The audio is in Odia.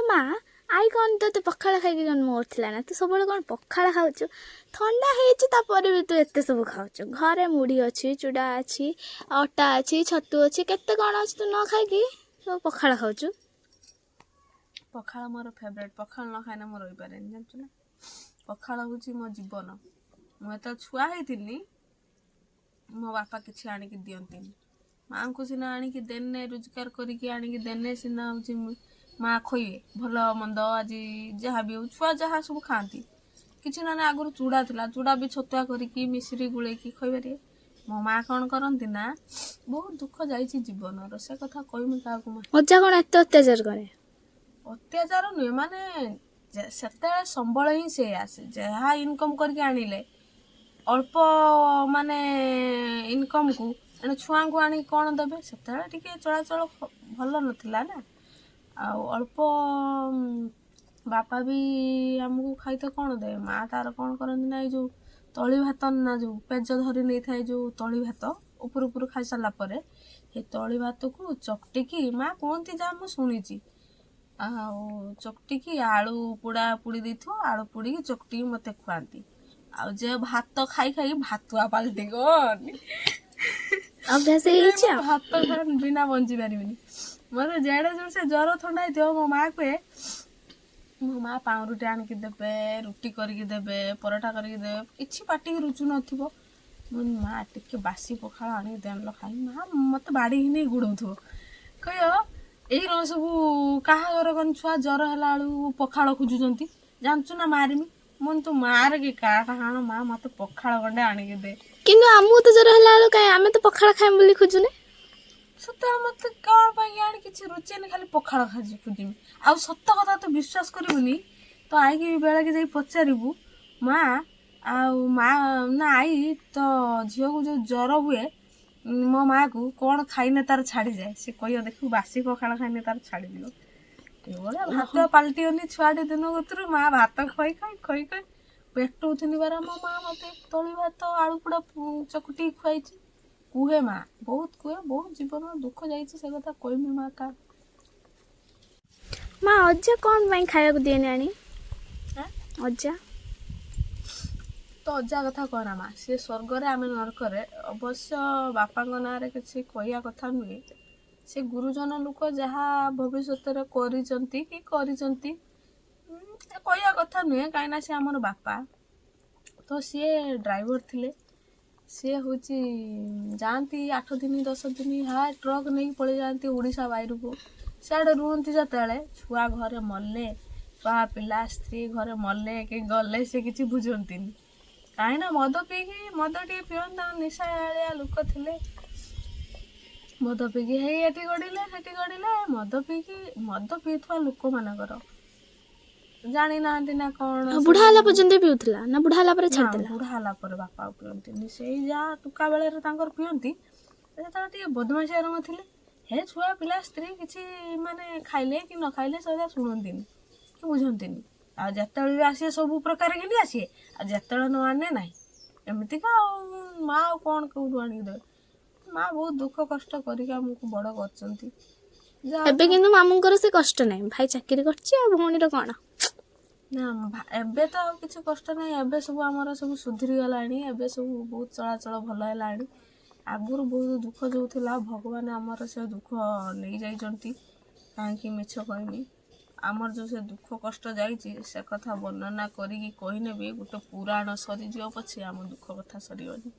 ମା ଆଇ କ'ଣ ତୋତେ ପଖାଳ ଖାଇକି ଜନ୍ମ କରିଥିଲା ନା? ତୁ ସବୁବେଳେ କ'ଣ ପଖାଳ ଖାଉଛୁ? ଥଣ୍ଡା ହେଇଛି ତାପରେ ବି ତୁ ଏତେ ସବୁ ଖାଉଛୁ। ଘରେ ମୁଢ଼ି ଅଛି, ଚୁଡ଼ା ଅଛି, ଅଟା ଅଛି, ଛତୁ ଅଛି, କେତେ କ'ଣ ଅଛି ତୁ ନ ଖାଇକି ସବୁ ପଖାଳ ଖାଉଛୁ। ପଖାଳ ମୋର ଫେଭରେଟ୍। ପଖାଳ ନ ଖାଇଲେ ମୁଁ ରହିପାରେନି, ଜାଣିଛୁ ନା। ପଖାଳ ହେଉଛି ମୋ ଜୀବନ। ମୁଁ ଯେତେବେଳେ ଛୁଆ ହେଇଥିଲି ମୋ ବାପା କିଛି ଆଣିକି ଦିଅନ୍ତିନି। ମାଆଙ୍କୁ ସିନା ଆଣିକି ଦେନେ, ରୋଜଗାର କରିକି ଆଣିକି ଦେନେ ସିନା ହେଉଛି ମା ଖୋଇବେ ଭଲ ମନ୍ଦ, ଆଜି ଯାହା ବି ହଉ ଛୁଆ ଯାହା ସବୁ ଖାଆନ୍ତି। କିଛି ନହେଲେ ଆଗରୁ ଚୁଡ଼ା ଥିଲା, ଚୁଡ଼ା ବି ଛତୁଆ କରିକି ମିଶ୍ରି ଗୋଳେଇକି ଖୋଇପାରିବେ। ମୋ ମା କ'ଣ କରନ୍ତି ନା, ବହୁତ ଦୁଃଖ ଯାଇଛି ଜୀବନର, ସେ କଥା କହିମି କାହାକୁ। ମା ଅଜା କ'ଣ ଏତେ ଅତ୍ୟାଚାର କରେ? ଅତ୍ୟାଚାର ନୁହେଁ, ମାନେ ସେତେବେଳେ ସମ୍ବଳ ହିଁ ସେ ଆସେ। ଯାହା ଇନକମ୍ କରିକି ଆଣିଲେ ଅଳ୍ପ ମାନେ ଇନକମ୍କୁ ଏଣେ ଛୁଆଙ୍କୁ ଆଣିକି କ'ଣ ଦେବେ? ସେତେବେଳେ ଟିକେ ଚଳାଚଳ ଭଲ ନଥିଲା ନା। ଆଉ ଅଳ୍ପ ବାପା ବି ଆମକୁ ଖାଇତେ କ'ଣ ଦେବେ? ମା ତାର କ'ଣ କରନ୍ତି ନା, ଏଇ ଯେଉଁ ତଳି ଭାତ ନା, ଯେଉଁ ପେଜ ଧରି ନେଇଥାଏ, ଯେଉଁ ତଳି ଭାତ ଉପରୁ ଉପରୁ ଖାଇସାରିଲା ପରେ ଏ ତଳି ଭାତକୁ ଚକଟିକି, ମା କୁହନ୍ତି ଯାହା ମୁଁ ଶୁଣିଛି, ଆଉ ଚକଟିକି ଆଳୁ ପୋଡ଼ା ପୋଡ଼ି ଦେଇଥିବ, ଆଳୁ ପୋଡ଼ିକି ଚକଟିକି ମୋତେ ଖୁଆନ୍ତି। ଆଉ ଯେ ଭାତ ଖାଇ ଖାଇ ଭାତୁଆ ପାଲଟି ଗନି। ଅଭ୍ୟାସ ହେଇଯାଇଛି ଆଉ। ଭାତ ବିନା ବଞ୍ଚି ପାରିବିନି। ମୋତେ ଯେଡ଼େ ଜୋର ସେ ଜ୍ୱର ଥଣ୍ଡା ହେଇଥିବ, ମୋ ମା କୁହେ, ମୋ ମା ପାଉଁରୁଟି ଆଣିକି ଦେବେ, ରୁଟି କରିକି ଦେବେ, ପରଟା କରିକି ଦେବେ, କିଛି ପାଟିକି ରୁଚୁ ନଥିବ। ମୁଁ ମା ଟିକେ ବାସି ପଖାଳ ଆଣିକି ଦେଲ ଖାଇ। ମା ମୋତେ ବାଡ଼ି ନେଇ ଗୋଡ଼ଉଥିବ, କହିବ ଏଇ ସବୁ କାହା ଘର କ'ଣ ଛୁଆ ଜ୍ୱର ହେଲା ବେଳକୁ ପଖାଳ ଖୋଜୁଛନ୍ତି, ଜାଣିଛୁ ନା ମାରିମି। ମୁଁ ତୁ ମାରେ କି କାହା ହାଣ, ମା ମୋତେ ପଖାଳ ଗଣ୍ଡେ ଆଣିକି ଦେ। କିନ୍ତୁ ଆମକୁ ତ ଜ୍ୱର ହେଲା ବେଳକୁ କାଇଁ ଆମେ ତ ପଖାଳ ଖାଇମୁ ବୋଲି ଖୋଜୁନେ। ସେତେବେଳେ ମୋତେ କ'ଣ ପାଇଁ ଆଣି କିଛି ରୁଚେନି, ଖାଲି ପଖାଳ ଖୋଜିମି। ଆଉ ସତ କଥା ତୁ ବିଶ୍ୱାସ କରିବୁନି, ତ ଆଇକି ବେଳେକି ଯାଇ ପଚାରିବୁ, ମା ନା ଆଇ ତ ଝିଅକୁ ଯେଉଁ ଜ୍ୱର ହୁଏ ମୋ ମାଆକୁ କ'ଣ ଖାଇନେ ତାର ଛାଡ଼ିଯାଏ। ସେ କହିବ ଦେଖିବୁ ବାସି ପଖାଳ ଖାଇନେ ତାର ଛାଡ଼ିଯିବ। ଏଇଭଳିଆ ଭାତ ପାଲଟିଗନି ଛୁଆଟି ଦିନ କତରୁ। ମା ଭାତ ଖୋଇ ଖୋଇ ପେଟଉଥିଲି ବାର ମୋ ମା ମୋତେ ତଳି ଭାତ ଆଳୁ ପୋଡ଼ା ଚକୁଟିକି ଖୁଆଇଛି। କୁହେ ମା, ବହୁତ କୁହେ, ବହୁତ ଜୀବନର ଦୁଃଖ ଯାଇଛି, ସେ କଥା କହିମି ମା କା। ମା ଅଜା କ'ଣ ପାଇଁ ଖାଇବାକୁ ଦିଏନି ଆଣି? ଅଜା ତ ଅଜା କଥା କହନା ମା, ସିଏ ସ୍ୱର୍ଗରେ ଆମେ ନରକରେ। ଅବଶ୍ୟ ବାପାଙ୍କ ନାଁରେ କିଛି କହିବା କଥା ନୁହେଁ। ସେ ଗୁରୁଜନ ଲୋକ, ଯାହା ଭବିଷ୍ୟତରେ କରିଛନ୍ତି କି କରିଛନ୍ତି କହିବା କଥା ନୁହେଁ, କାହିଁକିନା ସେ ଆମର ବାପା। ତ ସିଏ ଡ୍ରାଇଭର ଥିଲେ। ସିଏ ହେଉଛି ଯାଆନ୍ତି 8 ଦିନ 10 ଦିନ ଟ୍ରକ୍ ନେଇକି ପଳେଇ ଯାଆନ୍ତି ଓଡ଼ିଶା ବାହାରକୁ। ସିଆଡ଼େ ରୁହନ୍ତି ଯେତେବେଳେ ଛୁଆ ଘରେ ମଲେ, ଛୁଆ ପିଲା ସ୍ତ୍ରୀ ଘରେ ମଲେ କି ଗଲେ, ସେ କିଛି ବୁଝନ୍ତିନି। କାହିଁକିନା ମଦ ଟିକେ ପିଅନ୍ତି, ନିଶାଳିଆ ଲୋକ ଥିଲେ। ମଦ ପିଇକି ହେଇ ଏଠି ଗଡ଼ିଲେ ସେଠି ଗଡ଼ିଲେ। ମଦ ପିଉଥିବା ଲୋକମାନଙ୍କର ଜାଣିନାହାନ୍ତି ନା କ'ଣ। ବୁଢ଼ା ହେଲା ପର୍ଯ୍ୟନ୍ତ ପିଉଥିଲା ନା ବୁଢ଼ା ହେଲା ପରେ ଛାଡ଼ିଦେଲା? ବୁଢ଼ା ହେଲା ପରେ ବାପା ଆଉ ପିଅନ୍ତିନି। ସେଇ ଯାହା ଟୁକା ବେଳରେ ତାଙ୍କର ପିଅନ୍ତି। ଯେତେବେଳେ ଟିକେ ବଦମାସିଆ ରଙ୍ଗ ଥିଲେ, ହେ ଛୁଆ ପିଲା ସ୍ତ୍ରୀ କିଛି ମାନେ ଖାଇଲେ କି ନ ଖାଇଲେ ସେଗୁଡ଼ା ଶୁଣନ୍ତିନି କି ବୁଝନ୍ତିନି। ଆଉ ଯେତେବେଳେ ବି ଆସିବେ ସବୁ ପ୍ରକାର ଘିନି ଆସିବେ, ଆଉ ଯେତେବେଳେ ନ ଆନେ ନାହିଁ। ଏମିତିକା ଆଉ ମା ଆଉ କ'ଣ କେଉଁଠୁ ଆଣିକି ଦେବେ? ମା ବହୁତ ଦୁଃଖ କଷ୍ଟ କରିକି ଆମକୁ ବଡ଼ କରିଛନ୍ତି। ଏବେ କିନ୍ତୁ ମାମୁଙ୍କର ସେ କଷ୍ଟ ନାହିଁ, ଭାଇ ଚାକିରି କରିଛି ଆଉ ଭଉଣୀର କ'ଣ? ନା ଏବେ ତ ଆଉ କିଛି କଷ୍ଟ ନାହିଁ। ଏବେ ସବୁ ଆମର ସବୁ ସୁଧୁରି ଗଲାଣି। ଏବେ ସବୁ ବହୁତ ଚଳାଚଳ ଭଲ ହେଲାଣି। ଆଗରୁ ବହୁତ ଦୁଃଖ ଯେଉଁ ଥିଲା, ଭଗବାନ ଆମର ସେ ଦୁଃଖ ନେଇଯାଇଛନ୍ତି। କାହିଁକି ମିଛ କହିମି? ଆମର ଯେଉଁ ସେ ଦୁଃଖ କଷ୍ଟ ଯାଇଛି, ସେ କଥା ବର୍ଣ୍ଣନା କରିକି କହିନେ ବି ଗୋଟେ ପୁରାଣ ସରିଯିବ ପଛେ ଆମ ଦୁଃଖ କଥା ସରିବନି।